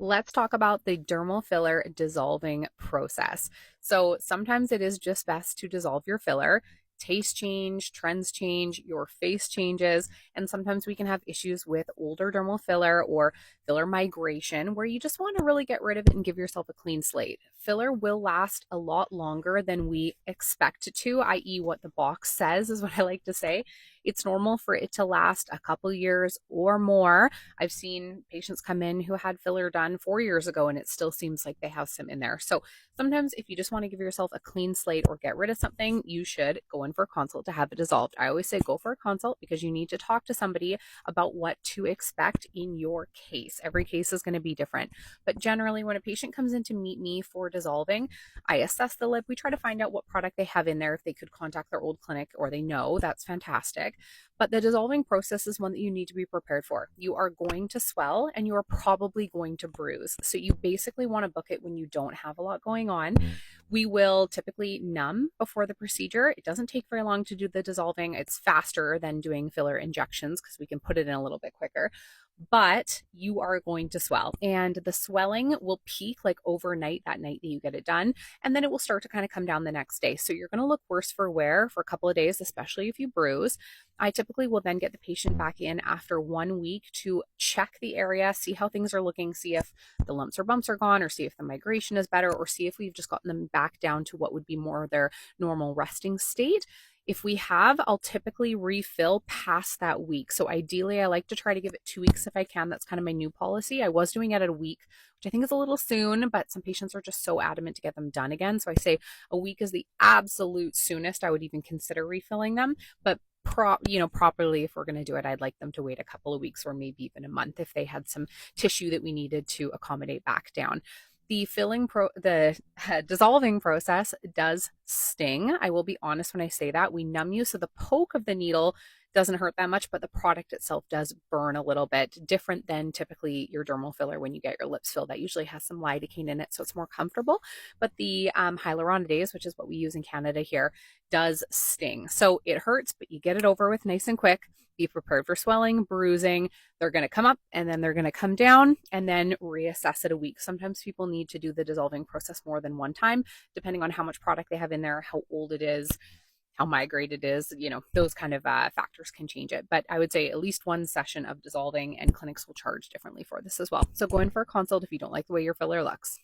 Let's talk about the dermal filler dissolving process. So sometimes it is just best to dissolve your filler. Taste change, trends change, your face changes, and sometimes we can have issues with older dermal filler or filler migration where you just want to really get rid of it and give yourself a clean slate. Filler will last a lot longer than we expect it to, i.e., what the box says, is what I like to say. It's normal for it to last a couple years or more. I've seen patients come in who had filler done 4 years ago and it still seems like they have some in there. So sometimes if you just want to give yourself a clean slate or get rid of something, you should go in for a consult to have it dissolved. I always say go for a consult because you need to talk to somebody about what to expect in your case. Every case is going to be different. But generally, when a patient comes in to meet me for dissolving, I assess the lip. We try to find out what product they have in there. If they could contact their old clinic or they know, that's fantastic. But the dissolving process is one that you need to be prepared for. You are going to swell and you are probably going to bruise. So you basically want to book it when you don't have a lot going on. We will typically numb before the procedure. It doesn't take very long to do the dissolving. It's faster than doing filler injections because we can put it in a little bit quicker. But you are going to swell, and the swelling will peak like overnight that night that you get it done, and then it will start to kind of come down the next day. So you're going to look worse for wear for a couple of days, especially if you bruise. I typically will then get the patient back in after 1 week to check the area, see how things are looking, see if the lumps or bumps are gone, or see if the migration is better, or see if we've just gotten them back down to what would be more their normal resting state. If we have, I'll typically refill past that week. So ideally, I like to try to give it 2 weeks if I can. That's kind of my new policy. I was doing it at a week, which I think is a little soon, but some patients are just so adamant to get them done again. So I say a week is the absolute soonest I would even consider refilling them. But properly, if we're going to do it, I'd like them to wait a couple of weeks or maybe even a month if they had some tissue that we needed to accommodate back down. The dissolving process does sting. I will be honest when I say that. We numb you, so the poke of the needle doesn't hurt that much, but the product itself does burn a little bit, different than typically your dermal filler when you get your lips filled. That usually has some lidocaine in it, so it's more comfortable. But the hyaluronidase, which is what we use in Canada here, does sting. So it hurts, but you get it over with nice and quick. Be prepared for swelling, bruising. They're going to come up and then they're going to come down and then reassess it a week. Sometimes people need to do the dissolving process more than one time, depending on how much product they have in there, how old it is, how migrated it is. Those kind of factors can change it. But I would say at least one session of dissolving, and clinics will charge differently for this as well. So go in for a consult if you don't like the way your filler looks.